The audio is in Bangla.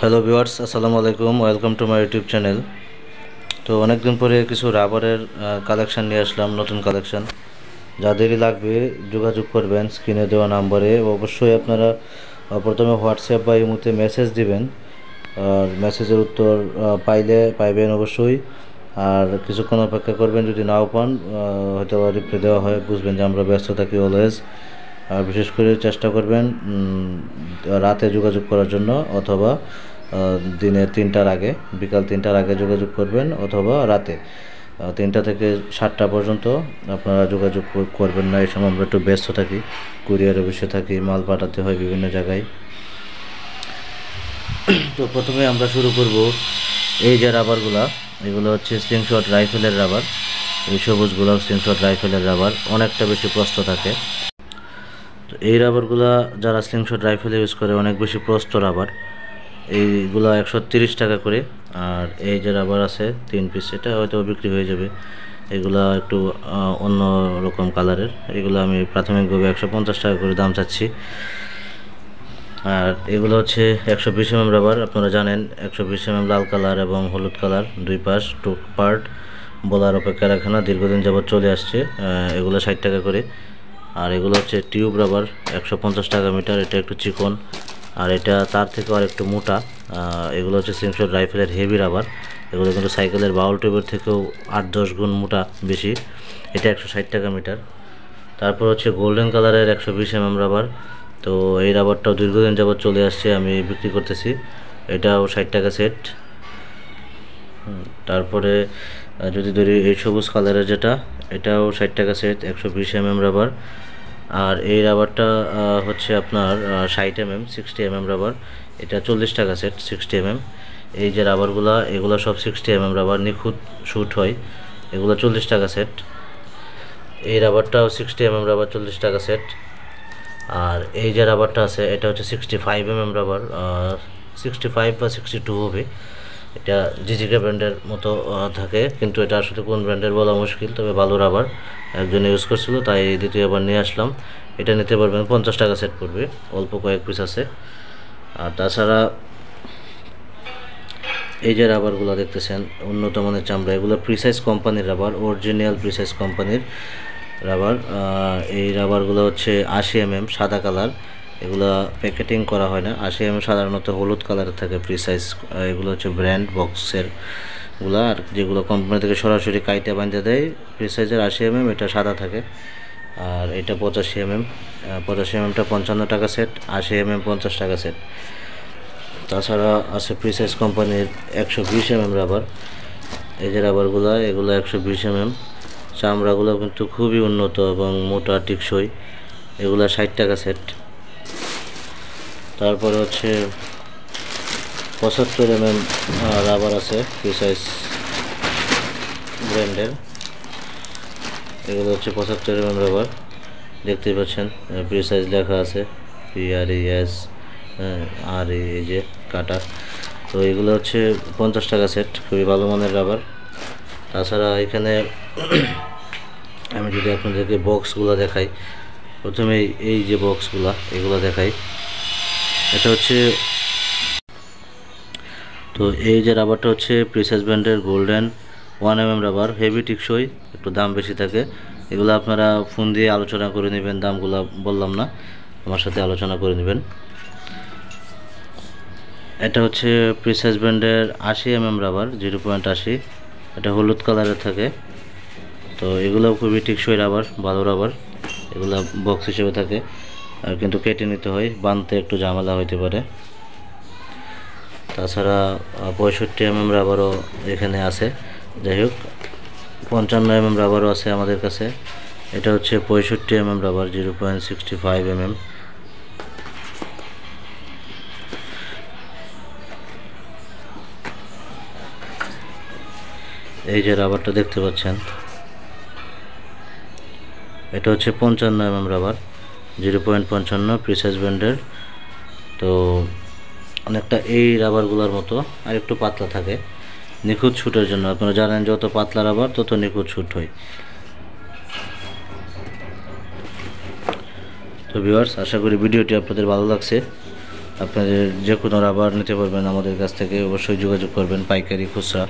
হ্যালো ভিউয়ার্স, আসসালামু আলাইকুম। Welcome to my YouTube channel. তো অনেকদিন পরে কিছু রাবারের কালেকশান নিয়ে আসলাম, নতুন কালেকশান। যাদেরই লাগবে যোগাযোগ করবেন স্ক্রিনে দেওয়া নাম্বারে। অবশ্যই আপনারা প্রথমে হোয়াটসঅ্যাপ বা ইমোতে মেসেজ দিবেন, আর মেসেজের উত্তর পাইবেন অবশ্যই। আর কিছুক্ষণ অপেক্ষা করবেন, যদি নাও পান হয়তো রিপ্লাই দেওয়া হয়, বুঝবেন যে আমরা ব্যস্ত থাকি অলওয়েজ। আর বিশেষ করে চেষ্টা করবেন রাতে যোগাযোগ করার জন্য, অথবা দিনে 3টার আগে, বিকাল 3টার আগে যোগাযোগ করবেন, অথবা রাতে 3টা থেকে 7টা পর্যন্ত আপনারা যোগাযোগ করবেন না। এই সময় আমরা একটু ব্যস্ত থাকি, কুরিয়ারে বসে থাকি, মাল পাঠাতে হয় বিভিন্ন জায়গায়। তো প্রথমে আমরা শুরু করব এই যে রাবারগুলা, এগুলো হচ্ছে স্লিংশট রাইফেলের রাবার। এই সবুজগুলো স্লিংশট রাইফেলের রাবার, অনেকটা বেশি প্রস্থ থাকে। তো এই রাবারগুলা যারা স্লিংশট রাইফেলে ইউজ করে, অনেক বেশি প্রস্থ রাবার। এইগুলো 130 টাকা করে। আর এই যে রাবার আছে 3 পিস, এটা হয়তো বিক্রি হয়ে যাবে। এগুলা একটু অন্য রকম কালারের, এগুলো আমি প্রাথমিকভাবে 150 টাকা করে দাম চাচ্ছি। আর এগুলো হচ্ছে 120 mm রাবার। আপনারা জানেন 120 mm লাল কালার এবং হলুদ কালার, দুই পাশ টু পার্ট, বলার অপেক্ষা রাখে না, দীর্ঘদিন যাবৎ চলে আসছে। এগুলো 60 টাকা করে। আর এগুলো হচ্ছে টিউব রাবার, 150 টাকা মিটার। এটা একটু চিকন, আর এটা তার থেকে আর একটু মোটা। এগুলো হচ্ছে স্লিংশট রাইফেলের হেভি রাবার। এগুলো কিন্তু সাইকেলের বাউল টিউবের থেকেও 8-10 গুণ মোটা বেশি। এটা 160 টাকা মিটার। তারপর হচ্ছে গোল্ডেন কালারের 120 mm রাবার। তো এই রাবারটাও দীর্ঘদিন যাবৎ চলে আসছে, আমি বিক্রি করতেছি। এটাও 60 টাকা সেট। তারপরে যদি ধরি এই সবুজ কালারের যেটা, এটাও 60 টাকা সেট, 120 mm রাবার। আর এই রাবারটা হচ্ছে আপনার 60 mm, 60 mm রাবার। এটা 40 টাকা সেট, 60 mm। এই যে রাবারগুলা, এগুলো সব 60 mm রাবার, নিখুঁত শ্যুট হয়। এগুলো 40 টাকা সেট। এই রাবারটাও 60 mm রাবার, 40 টাকা সেট। আর এই যে রাবারটা আছে, এটা হচ্ছে 65 mm রাবার, 65 বা 62 হবে। এটা জিজিকে ব্র্যান্ডের মতো থাকে, কিন্তু এটা আসলে কোন ব্র্যান্ডের বলা মুশকিল, তবে ভালো রাবার। একজনে ইউজ করছিল, তাই দ্বিতীয়বার নিয়ে আসলাম। এটা নিতে পারবেন, 50 টাকা সেট পড়বে, অল্প কয়েক পিস আছে। আর তাছাড়া এই যে রাবারগুলো দেখতেছেন, উন্নত মানের চামড়া, এগুলো প্রিসাইজ কোম্পানির রাবার, অরিজিনাল প্রিসাইজ কোম্পানির রাবার। এই রাবারগুলো হচ্ছে 80 mm, সাদা কালার। এগুলো প্যাকেটিং করা হয় না। 80 mm সাধারণত হলুদ কালারের থাকে প্রিসাইজ। এগুলো হচ্ছে ব্র্যান্ড বক্সের গুলা, আর যেগুলো কোম্পানি থেকে সরাসরি কাইটে বাঁধে দেয় প্রিসাইজের 80 mm, এটা সাদা থাকে। আর এটা 85 mm, 85 mmটা 55 টাকা সেট, 80 mm 50 টাকা সেট। তাছাড়া আছে প্রিসাইজ কোম্পানির 120 mm রাবার। এই যে রাবারগুলো, এগুলো 120 mm। চামড়াগুলো কিন্তু খুবই উন্নত এবং মোটা, টিকসই। এগুলো 60 টাকা সেট। তারপরে হচ্ছে 75 mm রাবার আছে প্রিসাইজ ব্র্যান্ডের। এগুলো হচ্ছে 75 mm রাবার, দেখতেই পাচ্ছেন প্রিসাইজ লেখা আছে, PRES, আর এই যে কাটা। তো এগুলো হচ্ছে 50 টাকা সেট, খুবই ভালো মানের রাবার। তাছাড়া এখানে আমি যদি আপনাদেরকে বক্সগুলো দেখাই, প্রথমে এই যে বক্সগুলো, এগুলো দেখাই। এটা হচ্ছে, তো এই যে রাবারটা হচ্ছে প্রিসাইজ ব্র্যান্ডের গোল্ডেন 1 mm রাবার, হেভি টিকসই, একটু দাম বেশি থাকে। এগুলো আপনারা ফোন দিয়ে আলোচনা করে নেবেন, দামগুলো বললাম না, আমার সাথে আলোচনা করে নেবেন। এটা হচ্ছে প্রিসাইজ ব্র্যান্ডের 80 mm রাবার, 0.80। এটা হলুদ কালারের থাকে। তো এগুলো খুবই টিকসই রাবার, ভালো রাবার। এগুলো বক্স হিসেবে থাকে, আর কিন্তু কেটে নিতে হয়, বাঁধতে একটু ঝামেলা হইতে পারে। তাছাড়া 65 mm রাবারও এখানে আছে। যাই হোক, 55 mm রাবারও আছে আমাদের কাছে। এটা হচ্ছে 65 mm রাবার, 0.65 mm। এই যে রাবারটা দেখতে পাচ্ছেন, এটা হচ্ছে 55 mm রাবার, 0.55 প্রিসাইজ ব্র্যান্ডের। তো অনেকটা এই রাবারগুলোর মতো, আর একটু পাতলা থাকে, নিখুঁত শ্যুটের জন্য। আপনারা জানেন যত পাতলা রাবার তত নিখুঁত শ্যুট হয়। তো ভিউয়ার্স, আশা করি ভিডিওটি আপনাদের ভালো লাগছে। আপনাদের যে কোনো রাবার নিতে পারবেন আমাদের কাছ থেকে, অবশ্যই যোগাযোগ করবেন, পাইকারি খুচরা